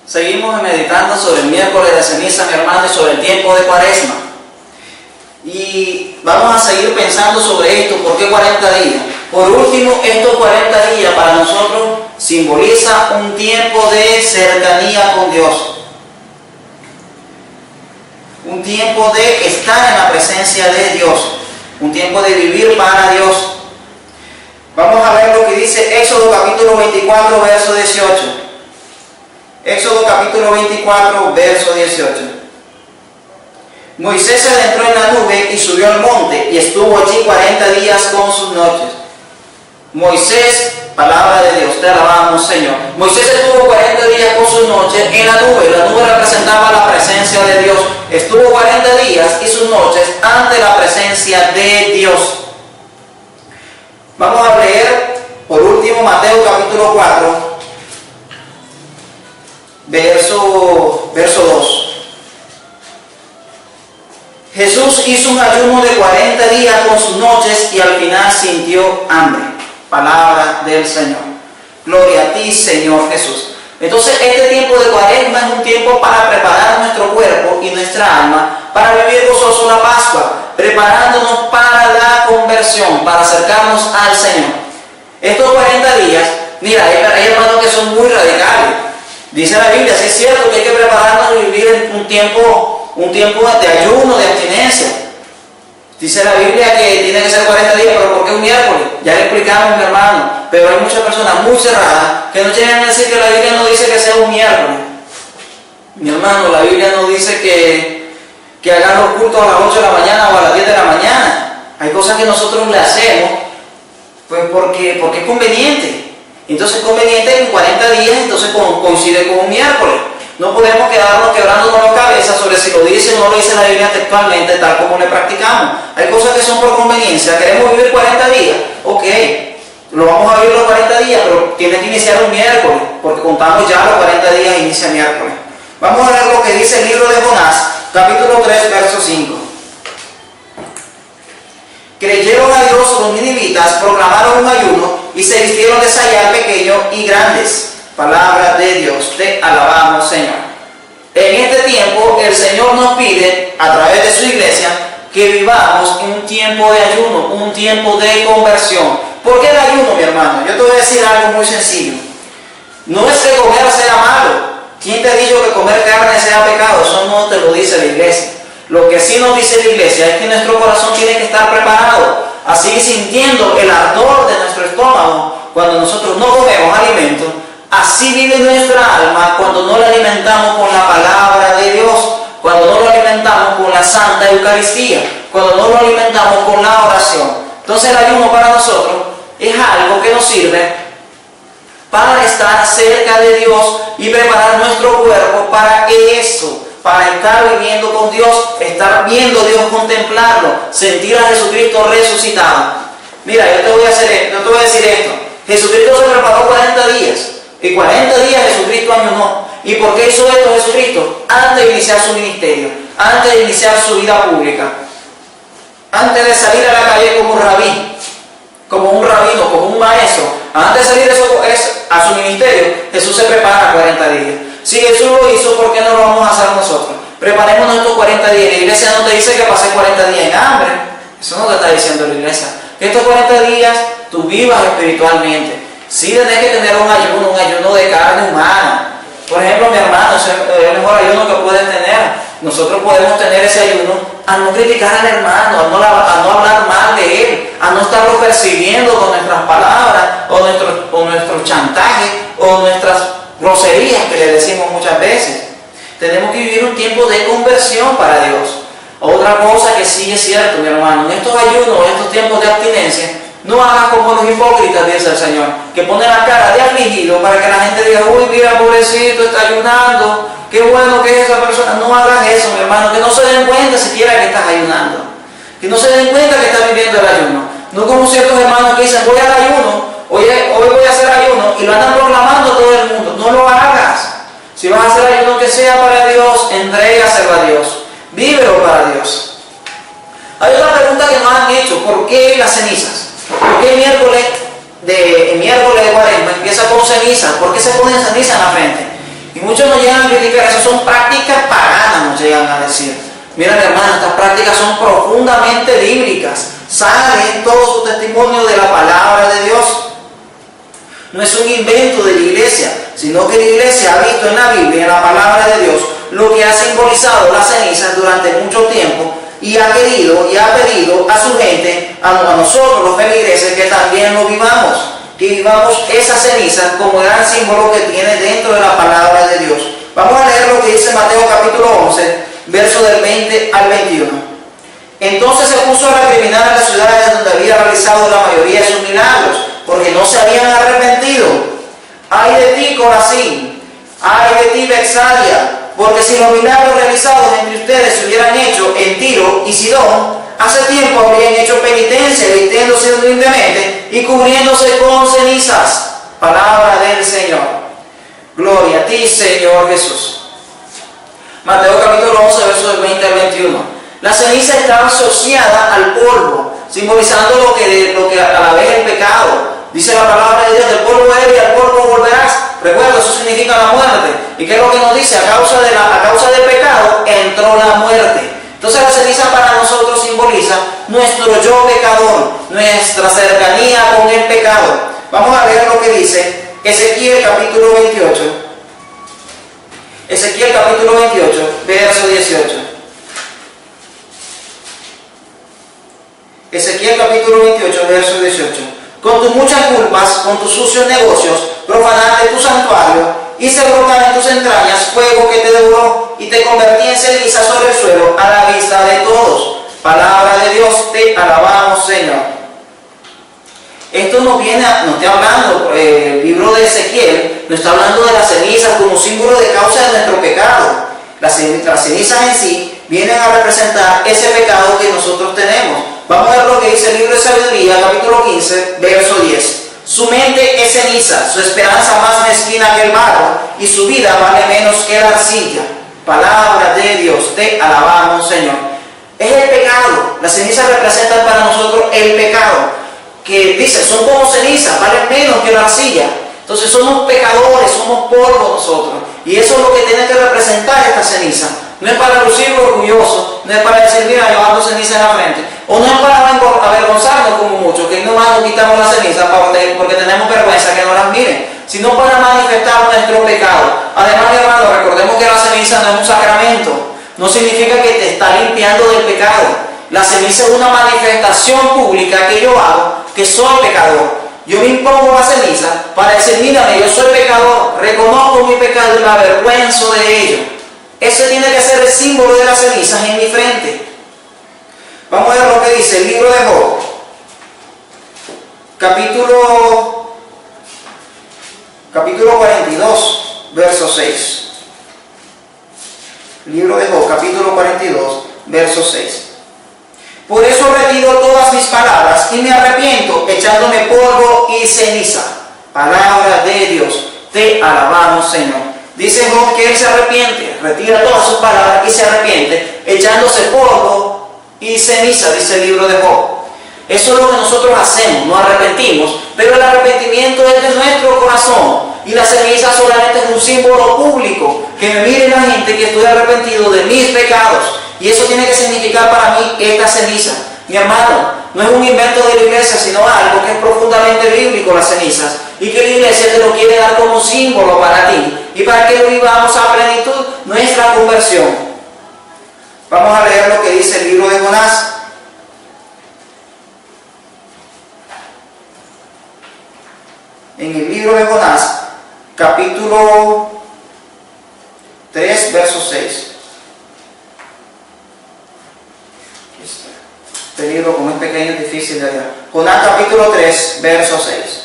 Seguimos meditando sobre el miércoles de ceniza, mi hermano, y sobre el tiempo de Cuaresma. Y vamos a seguir pensando sobre esto. ¿Por qué 40 días? Por último, estos 40 días para nosotros simboliza un tiempo de cercanía con Dios. Un tiempo de estar en la presencia de Dios. Un tiempo de vivir para Dios. Vamos a ver lo que dice Éxodo capítulo 24, verso 18. Éxodo capítulo 24, verso 18. Moisés se adentró en la nube y subió al monte y estuvo allí 40 días con sus noches. Moisés, palabra de Dios, te alabamos, Señor. Moisés estuvo 40 días con sus noches en la nube. La nube representaba la presencia de Dios. Estuvo 40 días y sus noches ante la presencia de Dios. Vamos a leer por último Mateo capítulo 4, verso 2. Jesús hizo un ayuno de 40 días con sus noches y al final sintió hambre. Palabra del Señor. Gloria a ti, Señor Jesús. Entonces, este tiempo de Cuaresma es un tiempo para preparar nuestro cuerpo y nuestra alma para vivir gozoso la Pascua, preparándonos para la conversión, para acercarnos al Señor. Estos 40 días, mira, hay hermanos que son muy radicales. Dice la Biblia, sí es cierto que hay que prepararnos y vivir un tiempo de ayuno, de abstinencia. Dice la Biblia que tiene que ser 40 días, pero ¿por qué un miércoles? Ya le explicamos, mi hermano. Pero hay muchas personas muy cerradas que no llegan a decir que la Biblia no dice que sea un miércoles. Mi hermano, la Biblia no dice que hagan los cultos a las 8 de la mañana o a las 10 de la mañana. Hay cosas que nosotros le hacemos pues porque es conveniente. Entonces es conveniente en 40 días, entonces coincide con un miércoles. No podemos quedarnos quebrándonos la cabeza sobre si lo dice o no lo dice la Biblia textualmente, tal como le practicamos. Hay cosas que son por conveniencia. Queremos vivir 40 días, ok, lo vamos a vivir los 40 días, pero tiene que iniciar un miércoles, porque contamos ya los 40 días e inicia miércoles. Vamos a ver lo que dice el libro de Jonás, capítulo 3, verso 5. Creyeron a Dios los ninivitas, proclamaron un ayuno y se vistieron de sayal pequeños y grandes. Palabra de Dios, te alabamos, Señor. En este tiempo el Señor nos pide a través de su iglesia que vivamos en un tiempo de ayuno, un tiempo de conversión. ¿Por qué el ayuno, mi hermano? Yo te voy a decir algo muy sencillo. No es que comer sea malo. ¿Quién te ha dicho que comer carne sea pecado? Eso no te lo dice la iglesia. Lo que sí nos dice la iglesia es que nuestro corazón tiene que estar preparado, así sintiendo el ardor de nuestro estómago cuando nosotros no comemos alimentos. Así vive nuestra alma cuando no la alimentamos con la palabra de Dios, cuando no lo alimentamos con la Santa Eucaristía, cuando no lo alimentamos con la oración. Entonces el ayuno para nosotros es algo que nos sirve para estar cerca de Dios y preparar nuestro cuerpo para eso, para estar viviendo con Dios, estar viendo a Dios, contemplarlo, sentir a Jesucristo resucitado. Mira, yo te voy a decir esto. Jesucristo se preparó 40 días. Y 40 días Jesucristo ayunó. ¿Y por qué hizo esto Jesucristo? Antes de iniciar su ministerio, antes de iniciar su vida pública, antes de salir a la calle como un rabí, como un rabino, como un maestro, antes de salir a su ministerio, Jesús se prepara 40 días. Si Jesús lo hizo, ¿por qué no lo vamos a hacer nosotros? Preparemos estos 40 días. La iglesia no te dice que pases 40 días en hambre. Eso no te está diciendo la iglesia. Que estos 40 días tú vivas espiritualmente. Sí, tenés que tener un ayuno de carne humana. Por ejemplo, mi hermano, es el mejor ayuno que puedes tener. Nosotros podemos tener ese ayuno a no criticar al hermano, a no hablar mal de él, a no estarlo persiguiendo con nuestras palabras, o nuestros chantajes, o nuestras groserías que le decimos muchas veces. Tenemos que vivir un tiempo de conversión para Dios. Otra cosa que sí es cierto, mi hermano, en estos ayunos, en estos tiempos de abstinencia, no hagas como los hipócritas, dice el Señor, que ponen la cara de afligido para que la gente diga, uy, mira, pobrecito, está ayunando, qué bueno que es esa persona. No hagas eso, mi hermano, que no se den cuenta siquiera que estás ayunando, que no se den cuenta que estás viviendo el ayuno. No como ciertos hermanos que dicen, voy al ayuno, hoy voy a hacer ayuno, y lo andan proclamando a todo el mundo. No lo hagas. Si vas a hacer ayuno que sea para Dios, entrégaselo a Dios, vívelo para Dios. Hay otra pregunta que nos han hecho, ¿por qué las cenizas? ¿Por qué el miércoles de Cuaresma empieza con ceniza? ¿Por qué se pone ceniza en la frente? Y muchos nos llegan a criticar, eso son prácticas paganas, nos llegan a decir. Mira, mi hermano, estas prácticas son profundamente bíblicas. Salen todo su testimonio de la palabra de Dios. No es un invento de la iglesia, sino que la iglesia ha visto en la Biblia, en la palabra de Dios, lo que ha simbolizado las cenizas durante mucho tiempo y ha querido y ha pedido a su gente, a nosotros los feligreses, que también lo vivamos, que vivamos esas cenizas como gran símbolo que tiene dentro de la palabra de Dios. Vamos a leer lo que dice Mateo capítulo 11, versos del 20 al 21. Entonces se puso a recriminar a las ciudades donde había realizado la mayoría de sus milagros, porque no se habían arrepentido. ¡Ay de ti, Corazín! ¡Ay de ti, Betsaida! Porque si los milagros realizados entre ustedes se hubieran hecho en Tiro y Sidón, hace tiempo habrían hecho penitencia, vistiéndose humildemente y cubriéndose con cenizas. Palabra del Señor. Gloria a ti, Señor Jesús. Mateo capítulo 11, versos del 20 al 21. La ceniza está asociada al polvo, simbolizando lo que a la vez es el pecado. Dice la palabra de Dios: del polvo eres y al polvo volverás. Recuerda, eso significa la muerte. ¿Y qué es lo que nos dice? A causa del pecado entró la muerte. Entonces la ceniza para nosotros simboliza nuestro yo pecador, nuestra cercanía con el pecado. Vamos a leer lo que dice Ezequiel capítulo 28. Ezequiel capítulo 28, verso 18. Ezequiel capítulo 28, verso 18. Con tus muchas culpas, con tus sucios negocios, profanaste tu santuario, hice brotar en tus entrañas fuego que te devoró y te convertí en ceniza sobre el suelo a la vista de todos. Palabra de Dios, te alabamos, Señor. Esto nos está hablando, el libro de Ezequiel nos está hablando de las cenizas como símbolo de causa de nuestro pecado. Las cenizas en sí vienen a representar ese pecado que nosotros tenemos. Vamos a ver lo que dice el libro de Sabiduría, capítulo 15, verso 10. Su mente es ceniza, su esperanza más mezquina que el barro, y su vida vale menos que la arcilla. Palabra de Dios, te alabamos, Señor. Es el pecado. Las cenizas representan para nosotros el pecado. Que dice, son como cenizas, valen menos que la arcilla. Entonces somos pecadores, somos polvo nosotros. Y eso es lo que tiene que representar esta ceniza. No es para lucirlo orgulloso, no es para decir, mira, yo ando ceniza en la frente. O no es para avergonzarnos como muchos, que nomás nos quitamos la ceniza porque tenemos vergüenza que no las miren, sino para manifestar nuestro pecado. Además, mi hermano, recordemos que la ceniza no es un sacramento. No significa que te está limpiando del pecado. La ceniza es una manifestación pública que yo hago, que soy pecador. Yo me impongo la ceniza para decir, mírame, yo soy pecador, reconozco mi pecado y me avergüenzo de ello. Ese tiene que ser el símbolo de las cenizas en mi frente. Vamos a ver lo que dice el libro de Job, capítulo 42, verso 6. Libro de Job, capítulo 42, verso 6. Por eso retiro todas mis palabras y me arrepiento, echándome polvo y ceniza. Palabra de Dios, te alabamos, Señor. Dice Job que él se arrepiente, retira todas sus palabras y se arrepiente, echándose polvo y ceniza, dice el libro de Job. Eso es lo que nosotros hacemos, nos arrepentimos, pero el arrepentimiento es de nuestro corazón y la ceniza solamente es un símbolo público, que me mire la gente que estoy arrepentido de mis pecados. Y eso tiene que significar para mí esta ceniza. Mi hermano, no es un invento de la iglesia, sino algo que es profundamente bíblico, las cenizas, y que la iglesia te lo quiere dar como símbolo para ti y para que lo vivamos a plenitud nuestra conversión. Vamos a leer lo que dice el libro de Jonás. En el libro de Jonás, capítulo 3, verso 6. Este libro, como es pequeño, es difícil de leer. Jonás capítulo 3, verso 6.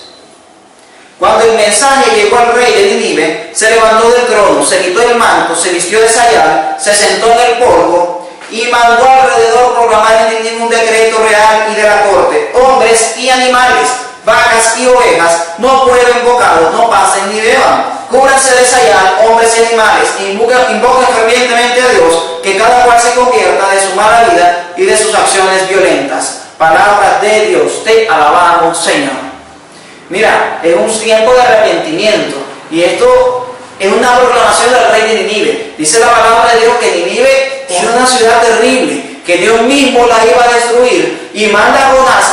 Cuando el mensaje llegó al rey de Nínive, se levantó del trono, se quitó el manto, se vistió de sayal, se sentó en el polvo y mandó alrededor proclamar en Nínive un decreto real y de la corte: hombres y animales, vacas y ovejas, no prueben bocado, no pasen ni beban. Cúbranse de sayal, hombres y animales, e invoquen fervientemente a Dios, que cada cual se convierta de su mala vida y de sus acciones violentas. Palabra de Dios, te alabamos, Señor. Mira, es un tiempo de arrepentimiento, y esto Es una proclamación del rey de Nínive. Dice la palabra de Dios que Nínive era una ciudad terrible, que Dios mismo la iba a destruir, y manda a Jonás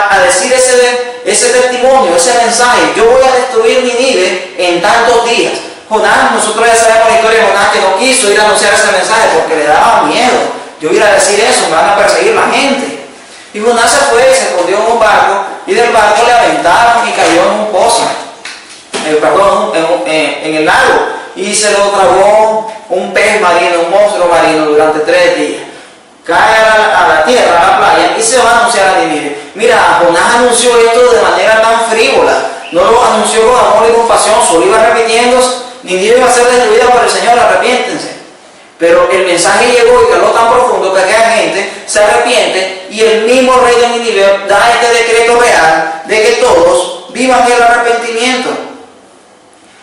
a decir ese testimonio, ese mensaje: yo voy a destruir Nínive en tantos días. Jonás, nosotros ya sabemos la historia de Jonás, que no quiso ir a anunciar ese mensaje porque le daba miedo. Yo voy a decir eso, me van a perseguir la gente. Y Jonás se fue, se escondió en un barco, y del barco le aventaron y cayó en un pozo, en el lago, y se lo tragó un pez marino, un monstruo marino, durante 3 días. Cae a la tierra, a la playa, y se va a anunciar a Nínive. Mira, Jonás anunció esto de manera tan frívola, no lo anunció con amor y compasión, solo iba repitiendo: Nínive va a ser destruida por el Señor, arrepiéntense. Pero el mensaje llegó y caló tan profundo que aquella gente se arrepiente, y el mismo rey de Nínive da este decreto real de que todos vivan el arrepentimiento.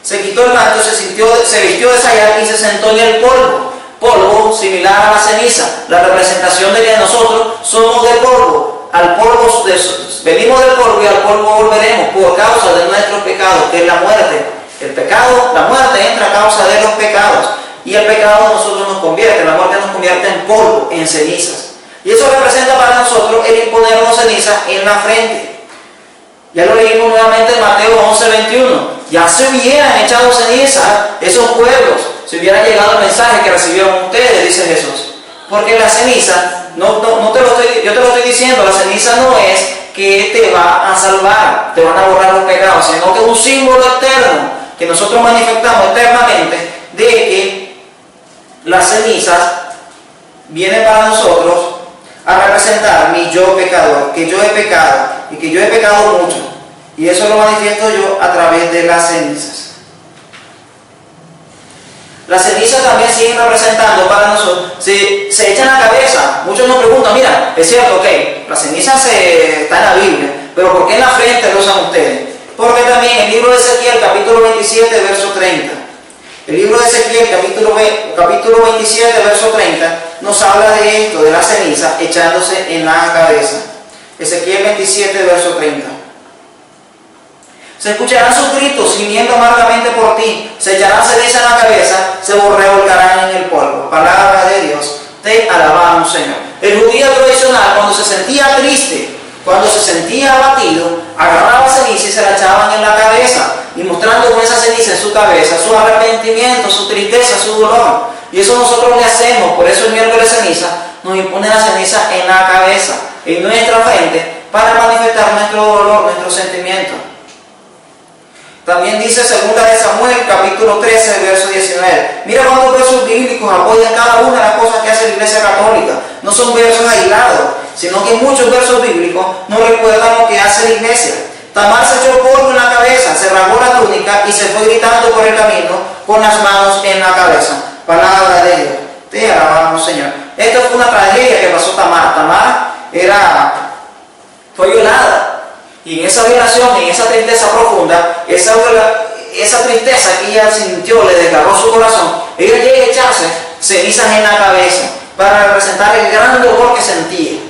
Se quitó el manto, se vistió de sayal y se sentó en el polvo. Polvo similar a la ceniza, la representación de que nosotros somos del polvo. Al polvo venimos del polvo y al polvo volveremos por causa de nuestros pecados, que es la muerte. El pecado, la muerte entra a causa de los pecados, y el pecado a nosotros nos convierte, la muerte nos convierte en polvo, en cenizas. Y eso representa para nosotros el imponernos ceniza en la frente. Ya lo leímos nuevamente en Mateo 11:21. Ya se hubieran echado ceniza esos pueblos, si hubiera llegado el mensaje que recibieron ustedes, dice Jesús. Porque la ceniza, yo te lo estoy diciendo, la ceniza no es que te va a salvar, te van a borrar los pecados, sino que es un símbolo eterno que nosotros manifestamos eternamente de que las cenizas vienen para nosotros a representar mi yo pecador, que yo he pecado y que yo he pecado mucho. Y eso lo manifiesto yo a través de las cenizas. Las cenizas también siguen representando para nosotros, se echan a la cabeza. Muchos nos preguntan: mira, es cierto, ok, las cenizas está en la Biblia, pero ¿por qué en la frente lo usan ustedes? Porque también el libro de Ezequiel, capítulo 27, verso 30. El libro de Ezequiel, capítulo 27, verso 30, nos habla de esto, de la ceniza echándose en la cabeza. Ezequiel 27, verso 30. Se escucharán sus gritos gimiendo amargamente por ti, se echarán ceniza en la cabeza, se revolcarán en el polvo. Palabra de Dios, te alabamos, Señor. El judío tradicional, cuando se sentía triste, cuando se sentía abatido, agarraba ceniza y se la echaban en la cabeza, y mostrando con esa ceniza en su cabeza su arrepentimiento, su tristeza, su dolor. Y eso nosotros le hacemos. Por eso el miércoles de ceniza nos impone la ceniza en la cabeza, en nuestra frente, para manifestar nuestro dolor, nuestro sentimiento. También dice 2 de Samuel, capítulo 13, verso 19. Mira cuántos versos bíblicos apoyan cada una de las cosas que hace la Iglesia Católica. No son versos aislados, sino que muchos versos bíblicos nos recuerdan lo que hace la Iglesia. Tamar se echó polvo en la cabeza, se rasgó la túnica y se fue gritando por el camino con las manos en la cabeza. Palabra de Dios. Te alabamos, Señor. Esto fue una tragedia que pasó Tamar. Tamar fue violada. Y en esa violación, en esa tristeza profunda, esa tristeza que ella sintió, le desgarró su corazón, ella llega a echarse cenizas en la cabeza para representar el gran dolor que sentía.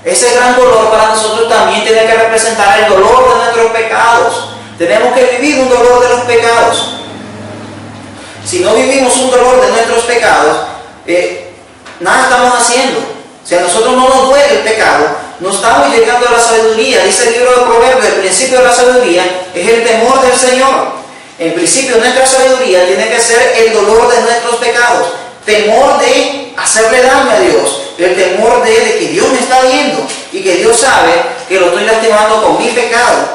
Ese gran dolor para nosotros también tiene que representar el dolor de nuestros pecados. Tenemos que vivir un dolor de los pecados. Si no vivimos un dolor de nuestros pecados, nada estamos haciendo. Si a nosotros no nos duele el pecado, no estamos llegando a la sabiduría. Dice el libro de Proverbios: el principio de la sabiduría es el temor del Señor. El principio de nuestra sabiduría tiene que ser el dolor de nuestros pecados. Temor de hacerle daño a Dios. El temor de que Dios me está viendo y que Dios sabe que lo estoy lastimando con mi pecado.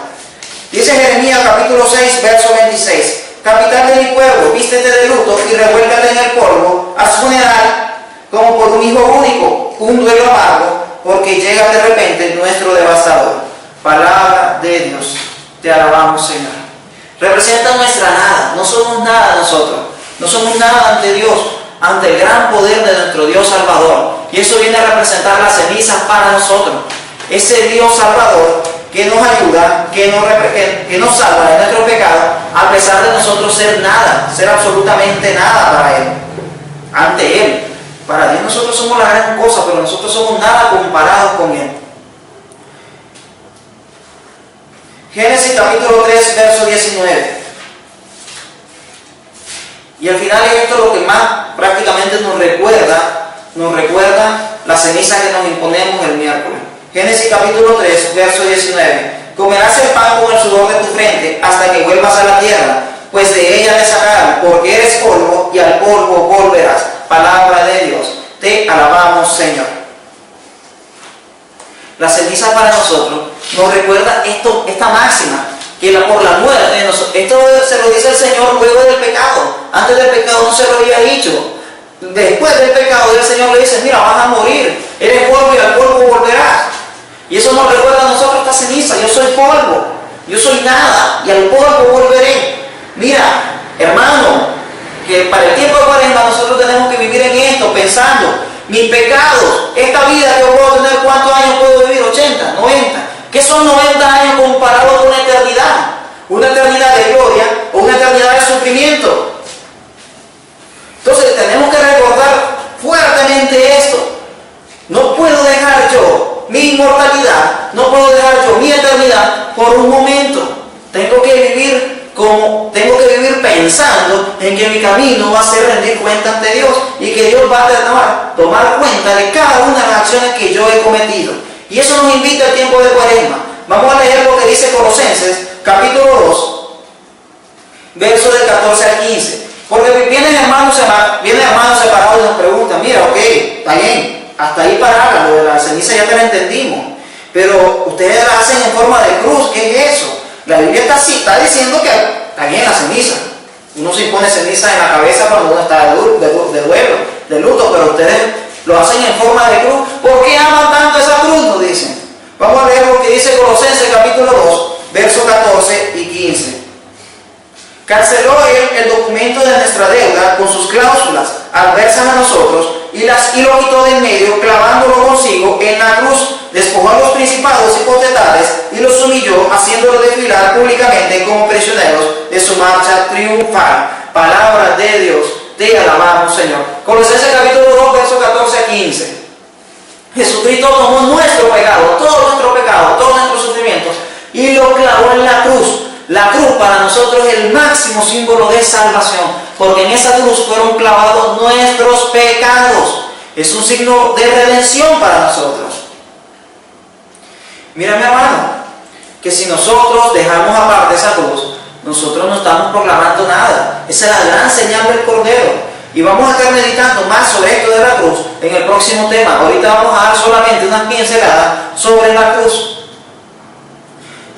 Dice Jeremías capítulo 6, verso 26. Capital de mi pueblo, vístete de luto y revuélcate en el polvo. Haz funeral como por un hijo único, un duelo amargo, porque llega de repente nuestro devastador. Palabra de Dios, te alabamos, Señor. Representa nuestra nada, no somos nada nosotros, no somos nada ante Dios, ante el gran poder de nuestro Dios Salvador. Y eso viene a representar las cenizas para nosotros. Ese Dios Salvador que nos ayuda, que nos salva de nuestro pecado, a pesar de nosotros ser nada, ser absolutamente nada para Él, ante Él. Para Dios nosotros somos la gran cosa, pero nosotros somos nada comparados con Él. Génesis capítulo 3, verso 19. Y al final esto es lo que más prácticamente nos recuerda la ceniza que nos imponemos el miércoles. Génesis capítulo 3, verso 19. Comerás el pan con el sudor de tu frente hasta que vuelvas a la tierra, pues de ella te sacaron, porque eres polvo y al polvo volverás. Palabra de Dios. Te alabamos, Señor. La ceniza para nosotros nos recuerda esta máxima, que por la muerte de nosotros, esto se lo dice el Señor luego del pecado. Antes del pecado no se lo había dicho. Después del pecado el Señor le dice, mira, vas a morir, eres polvo y al polvo volverás. Y eso nos recuerda a nosotros esta ceniza. Yo soy polvo, yo soy nada y al polvo volveré. Mira, hermano, que para el tiempo de Cuaresma nosotros tenemos que vivir en esto, pensando, mis pecados, esta vida que yo puedo tener, ¿cuántos años puedo vivir? 80, 90. ¿Qué son 90 años comparados con una eternidad? Una eternidad de gloria o una eternidad de sufrimiento. Entonces tenemos que recordar fuertemente esto. No puedo dejar yo mi inmortalidad, no puedo dejar yo mi eternidad por un momento. Tengo que vivir pensando en que mi camino va a ser rendir cuenta ante Dios y que Dios va a tomar cuenta de cada una de las acciones que yo he cometido. Y eso nos invita al tiempo de Cuaresma. Vamos a leer lo que dice Colosenses, capítulo 2, versos del 14 al 15. Porque vienen hermanos separados y nos preguntan, mira, ok, está bien, hasta ahí parada, lo de la ceniza ya te lo entendimos, pero ustedes la hacen en forma de cruz, ¿qué es eso? La Biblia está diciendo que está bien la ceniza. Uno se pone ceniza en la cabeza cuando uno está de duelo, de luto, pero ustedes lo hacen en forma de cruz. ¿Por qué aman tanto esa cruz? Nos dicen. Vamos a leer lo que dice Colosenses capítulo 2, versos 14 y 15. Canceló él el documento de nuestra deuda con sus cláusulas adversas a nosotros y lo quitó de en medio, clavándolo consigo en la cruz. Despojó a los principados y potestades y los humilló, haciéndolos desfilar públicamente como prisioneros de su marcha triunfal. Palabra de Dios, te alabamos, Señor. Colosenses capítulo 2, versos 14 a 15. Jesucristo tomó nuestro pecado, todo nuestro pecado, todos nuestros sufrimientos y lo clavó en la cruz. La cruz para nosotros es el máximo símbolo de salvación, porque en esa cruz fueron clavados nuestros pecados. Es un signo de redención para nosotros. Mira, mi hermano, que si nosotros dejamos aparte esa cruz, nosotros no estamos proclamando nada. Esa es la gran señal del Cordero. Y vamos a estar meditando más sobre esto de la cruz en el próximo tema. Ahorita vamos a dar solamente unas pinceladas sobre la cruz.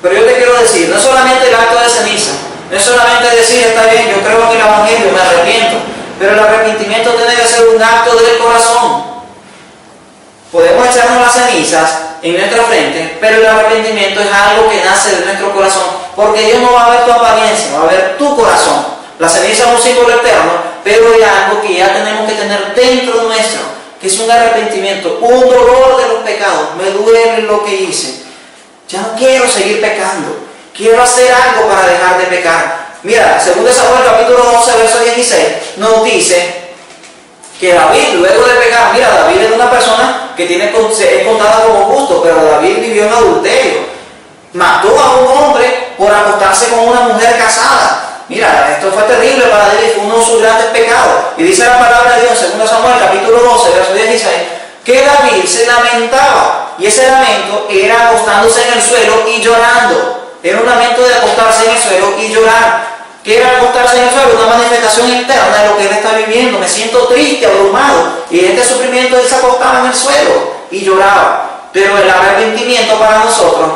Pero yo te quiero decir, no es solamente el acto de ceniza, no es solamente decir, está bien, yo creo en el Evangelio, me arrepiento, pero el arrepentimiento tiene que ser un acto del corazón. Podemos echarnos las cenizas en nuestra frente, pero el arrepentimiento es algo que nace de nuestro corazón, porque Dios no va a ver tu apariencia, va a ver tu corazón. La ceniza es un símbolo eterno, pero es algo que ya tenemos que tener dentro nuestro, que es un arrepentimiento, un dolor de los pecados. Me duele lo que hice. Ya no quiero seguir pecando. Quiero hacer algo para dejar de pecar. Mira, 2 Samuel capítulo 11, verso 16, nos dice que David, luego de pecar, mira, David es una persona que es contada como justo, pero David vivió en adulterio. Mató a un hombre por acostarse con una mujer casada. Mira, esto fue terrible para David, fue uno de sus grandes pecados. Y dice la palabra de Dios en 2 Samuel capítulo 12, verso 16, que David se lamentaba. Y ese lamento era acostándose en el suelo y llorando. Era un lamento de acostarse en el suelo y llorar. ¿Qué era acostarse en el suelo? Una manifestación interna de lo que él está viviendo. Me siento triste, abrumado. Y en este sufrimiento él se acostaba en el suelo y lloraba. Pero el arrepentimiento para nosotros,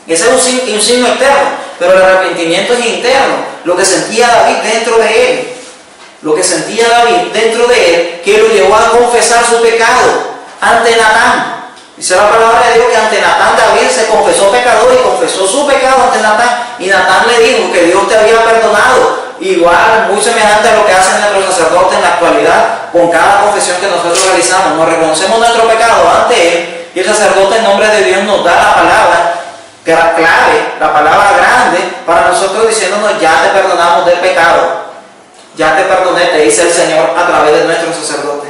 ese es un signo externo, pero el arrepentimiento es interno. Lo que sentía David dentro de él. Lo que sentía David dentro de él, que lo llevó a confesar su pecado ante Natán. Dice la palabra de Dios que ante Natán David se confesó pecador y confesó su pecado ante Natán. Y Natán le dijo que Dios te había perdonado. Igual, muy semejante a lo que hacen nuestros sacerdotes en la actualidad con cada confesión que nosotros realizamos. Nos reconocemos nuestro pecado ante Él y el sacerdote en nombre de Dios nos da la palabra clave, la palabra grande para nosotros diciéndonos ya te perdonamos del pecado. Ya te perdoné, te dice el Señor a través de nuestro sacerdote.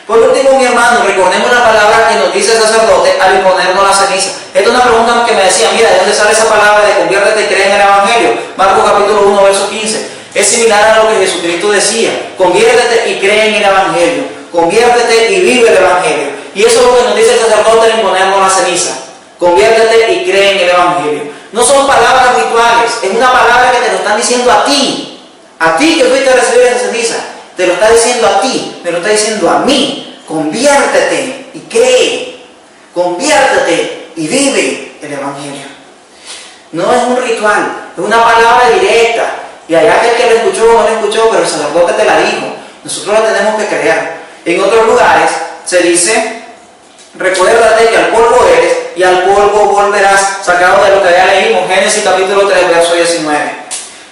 Por último, mi hermano, recordemos la palabra que nos dice el sacerdote al imponernos la ceniza. Esta es una pregunta que me decía, mira, ¿de dónde sale esa palabra de conviértete y cree en el Evangelio? Marcos capítulo 1, verso 15. Es similar a lo que Jesucristo decía: conviértete y cree en el Evangelio, conviértete y vive el Evangelio. Y eso es lo que nos dice el sacerdote al imponernos la ceniza: conviértete y cree en el Evangelio. No son palabras rituales, es una palabra que te lo están diciendo a ti que fuiste a recibir esa ceniza, te lo está diciendo a ti, me lo está diciendo a mí: conviértete y cree, conviértete y vive el Evangelio. No es un ritual, es una palabra directa. Y allá que el que lo escuchó o no lo escuchó, pero el sacerdote te la dijo. Nosotros la tenemos que creer. En otros lugares se dice: recuérdate que al polvo eres y al polvo volverás, sacado de lo que ya leímos, Génesis capítulo 3, verso 19.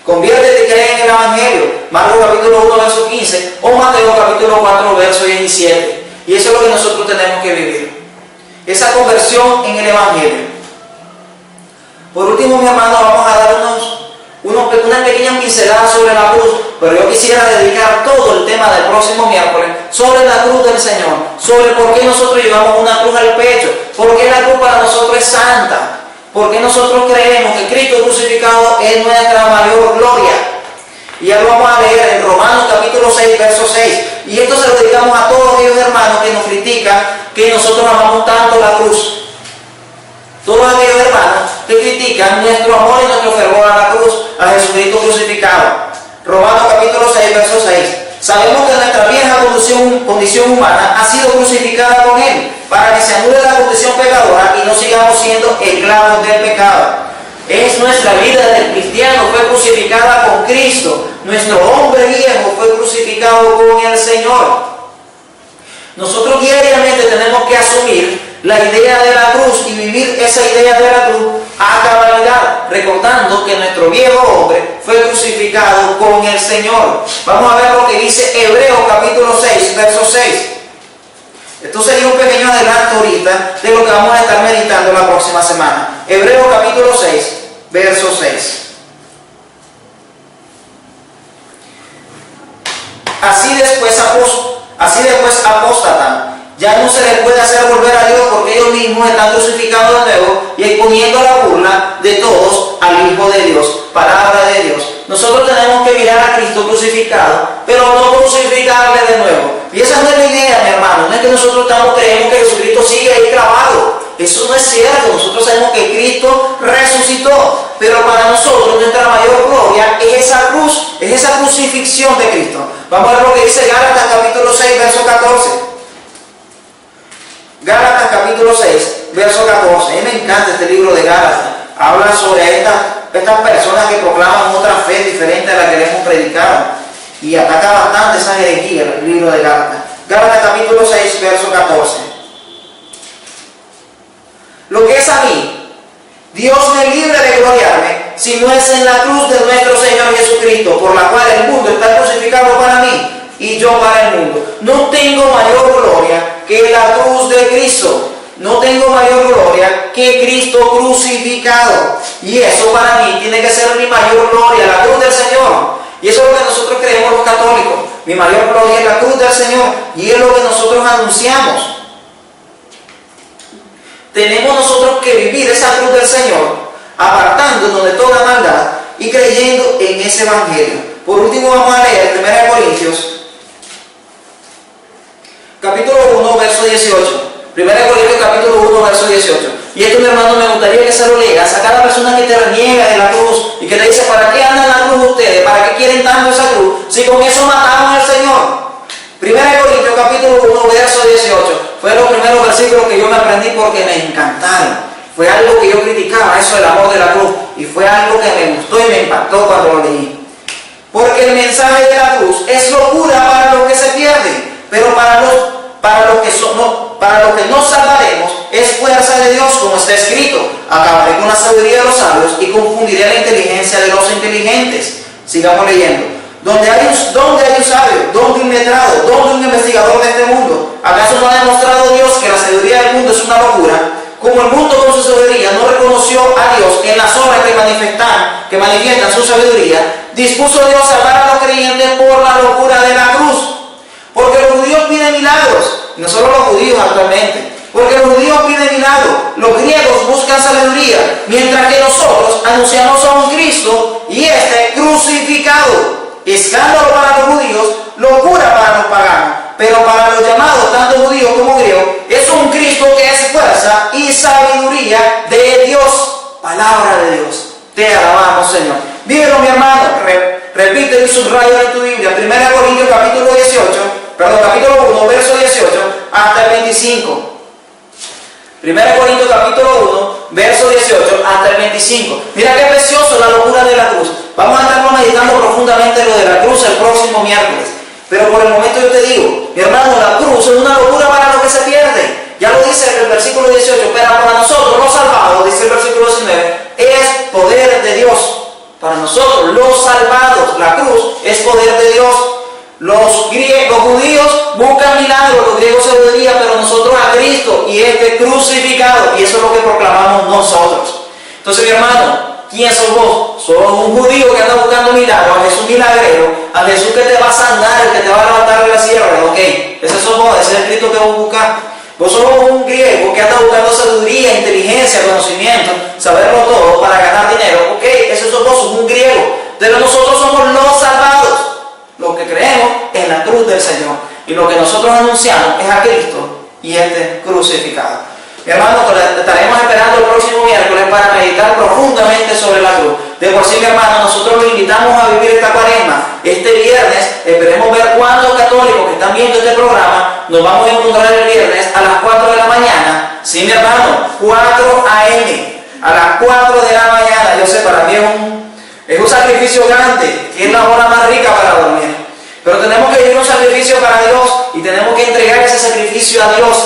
Conviértete y cree en el Evangelio, Marcos capítulo 1, verso 15, o Mateo capítulo 4, verso 17. Y eso es lo que nosotros tenemos que vivir, esa conversión en el Evangelio. Por último, mi hermano, vamos a dar unas pequeñas pinceladas sobre la cruz, pero yo quisiera dedicar todo el tema del próximo miércoles sobre la cruz del Señor, sobre por qué nosotros llevamos una cruz al pecho, por qué la cruz para nosotros es santa, por qué nosotros creemos que Cristo crucificado es nuestra mayor gloria. Y ya lo vamos a leer en Romanos capítulo 6, verso 6. Y esto se lo dedicamos a todos aquellos hermanos que nos critican que nosotros amamos tanto la cruz. Todos aquellos hermanos que critican nuestro amor y nuestro fervor a la cruz, a Jesucristo crucificado. Romanos capítulo 6, verso 6. Sabemos que nuestra vieja condición humana ha sido crucificada con Él, para que se anule la condición pecadora y no sigamos siendo esclavos del pecado. Es nuestra vida del cristiano fue crucificada con Cristo. Nuestro hombre viejo fue crucificado con el Señor. Nosotros diariamente tenemos que asumir la idea de la cruz y vivir esa idea de la cruz a cabalidad, recordando que nuestro viejo hombre fue crucificado con el Señor. Vamos a ver lo que dice Hebreos capítulo 6, verso 6. Esto sería un pequeño adelanto ahorita de lo que vamos a estar meditando la próxima semana. Hebreos capítulo 6, verso 6. Así después apóstatan. Ya no se les puede hacer volver a Dios, porque ellos mismos están crucificados de nuevo y exponiendo a la burla de todos al Hijo de Dios, palabra de Dios. Nosotros tenemos que mirar a Cristo crucificado, pero no crucificarle de nuevo. Y esa no es la idea, mi hermano. No es que nosotros creemos que Jesucristo sigue ahí clavado. Eso no es cierto. Nosotros sabemos que Cristo resucitó, pero para nosotros nuestra mayor gloria es esa cruz, es esa crucifixión de Cristo. Vamos a ver lo que dice Gálatas capítulo 6, verso 14. Gálatas capítulo 6, verso 14. A mí me encanta este libro de Gálatas. Habla sobre estas personas que proclaman otra fe diferente a la que le hemos predicado. Y ataca bastante esa herejía, el libro de Gálatas. Gálatas capítulo 6, verso 14. Lo que es a mí, Dios me libre de gloriarme, si no es en la cruz de nuestro Señor Jesucristo, por la cual el mundo está crucificado para mí y yo para el mundo. No tengo mayor gloria que la cruz de Cristo. No tengo mayor gloria que Cristo crucificado. Y eso para mí tiene que ser mi mayor gloria, la cruz del Señor. Y eso es lo que nosotros creemos los católicos. Mi mayor gloria es la cruz del Señor. Y es lo que nosotros anunciamos. Tenemos nosotros que vivir esa cruz del Señor, apartándonos de toda maldad y creyendo en ese Evangelio. Por último vamos a leer 1 Corintios capítulo 1, verso 18. 1 Corintios capítulo 1, verso 18. Y esto, mi hermano, me gustaría que se lo leas a cada persona que te reniega de la cruz y que te dice: ¿para qué andan la cruz ustedes? ¿Para qué quieren tanto esa cruz? Si con eso mataron al Señor. 1 Corintios capítulo 1, verso 18. Fue los primeros versículos que yo me aprendí porque me encantaron. Fue algo que yo criticaba, eso del amor de la cruz. Y fue algo que me gustó y me impactó cuando lo leí. Porque el mensaje de la cruz es locura para los que se pierden, pero para los que no salvaremos es fuerza de Dios, como está escrito: acabaré con la sabiduría de los sabios y confundiré la inteligencia de los inteligentes. Sigamos leyendo. ¿Dónde hay un sabio? ¿Dónde un letrado? ¿Dónde un investigador de este mundo? ¿Acaso no ha demostrado Dios que la sabiduría del mundo es una locura? Como el mundo con su sabiduría no reconoció a Dios en las obras que manifiestan su sabiduría, dispuso Dios salvar a los creyentes por la locura de la cruz. Porque los judíos piden milagros, y no solo los judíos actualmente, porque los judíos piden milagros, los griegos buscan sabiduría, mientras que nosotros anunciamos a un Cristo y este crucificado. escándalo para los judíos, locura para los paganos. Pero para los llamados, tanto judíos como griegos, es un Cristo que es fuerza y sabiduría de Dios. Palabra de Dios. Te alabamos, Señor. Vívelo, mi hermano. Repite y subraya en tu Biblia. 1 Corintios capítulo 1, verso 18 hasta el 25. 1 Corintios capítulo 1, verso 18 hasta el 25. Mira qué precioso la locura de la cruz. Vamos a estar meditando profundamente lo de la cruz el próximo miércoles. Pero por el momento yo te digo, mi hermano, la cruz es una locura para los que se pierden. Ya lo dice el versículo 18, pero para nosotros los salvados, dice el versículo 19, es poder de Dios. Para nosotros los salvados, la cruz es poder de Dios. Los judíos buscan milagros, los griegos sabiduría, pero nosotros a Cristo y este crucificado. Y eso es lo que proclamamos nosotros. Entonces, mi hermano, ¿quién sos vos? Sos un judío que anda buscando milagros, a Jesús milagrero, a Jesús que te va a sanar, el que te va a levantar de la sierra. Ok, ese sos vos, ese es el Cristo que vos buscás. Vos sos un griego que anda buscando sabiduría, inteligencia, conocimiento, saberlo todo para ganar dinero. Ok, ese sos vos, sos un griego. Pero nosotros somos los salvados, los que creemos en la cruz del Señor. Y lo que nosotros anunciamos es a Cristo y este crucificado. Mi hermano, estaremos esperando el próximo miércoles para meditar profundamente sobre la cruz. De por sí, mi hermano, nosotros lo invitamos a vivir esta cuaresma. Este viernes, esperemos ver cuántos católicos que están viendo este programa nos vamos a encontrar el viernes a las 4 de la mañana. Sí, mi hermano, 4 a.m. a las 4 de la mañana. Yo sé, para mí es un sacrificio grande, que es la hora más rica para dormir. Pero tenemos que vivir un sacrificio para Dios y tenemos que entregar ese sacrificio a Dios.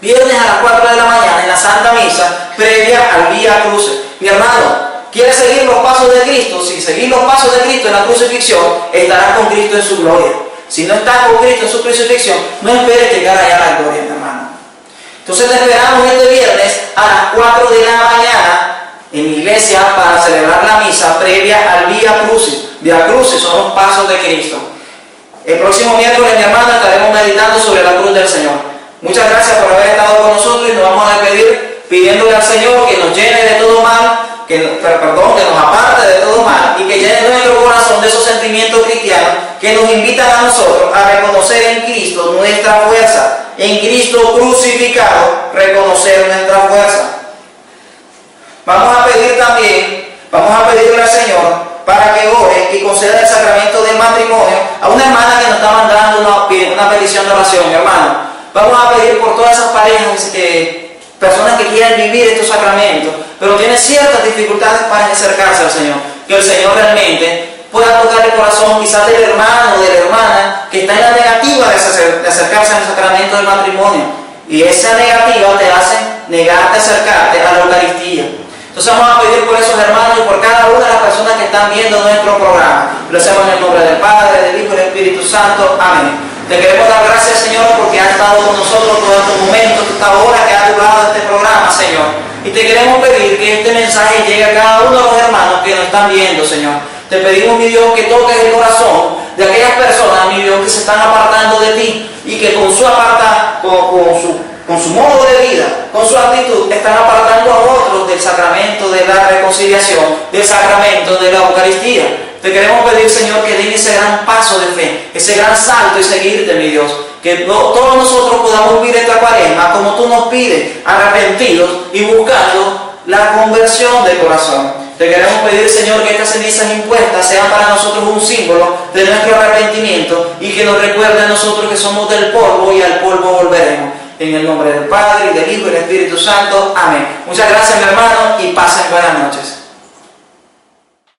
Viernes a las 4 de la mañana en la Santa Misa, previa al Vía Crucis. Mi hermano, ¿quieres seguir los pasos de Cristo? Si seguir los pasos de Cristo en la crucifixión, estarás con Cristo en su gloria. Si no estás con Cristo en su crucifixión, no esperes llegar allá a la gloria, mi hermano. Entonces te esperamos este viernes a las 4 de la mañana en mi iglesia para celebrar la misa previa al Vía Crucis. Vía Crucis son los pasos de Cristo. El próximo miércoles, mi hermano, estaremos meditando sobre la cruz del Señor. Muchas gracias por haber estado con nosotros y nos vamos a despedir pidiéndole al Señor que nos llene de todo mal, que nos aparte de todo mal y que llene nuestro corazón de esos sentimientos cristianos que nos invitan a nosotros a reconocer en Cristo nuestra fuerza, en Cristo crucificado, reconocer nuestra fuerza. Vamos a pedirle al Señor para que ore y conceda el sacramento del matrimonio a una hermana que nos está mandando una petición de oración, mi hermano. Vamos a pedir por todas esas parejas, personas que quieren vivir estos sacramentos, pero tienen ciertas dificultades para acercarse al Señor. Que el Señor realmente pueda tocar el corazón quizás del hermano o de la hermana que está en la negativa de acercarse al sacramento del matrimonio. Y esa negativa te hace negarte a acercarte a la Eucaristía. Entonces vamos a pedir por esos hermanos y por cada una de las personas que están viendo nuestro programa. Lo hacemos en el nombre del Padre, del Hijo y del Espíritu Santo. Amén. Te queremos dar gracias, Señor, porque has estado con nosotros todos estos momentos, esta hora que ha durado este programa, Señor. Y te queremos pedir que este mensaje llegue a cada uno de los hermanos que nos están viendo, Señor. Te pedimos, mi Dios, que toques el corazón de aquellas personas, mi Dios, que se están apartando de ti y que con su modo de vida, con su actitud, están apartando a otros del sacramento de la reconciliación, del sacramento de la Eucaristía. Te queremos pedir, Señor, que den ese gran paso de fe, ese gran salto y seguirte, mi Dios. Que todos nosotros podamos vivir esta cuaresma como tú nos pides, arrepentidos y buscando la conversión del corazón. Te queremos pedir, Señor, que estas cenizas impuestas sean para nosotros un símbolo de nuestro arrepentimiento y que nos recuerde a nosotros que somos del polvo y al polvo volveremos. En el nombre del Padre, y del Hijo y del Espíritu Santo. Amén. Muchas gracias, mi hermano, y pasen buenas noches.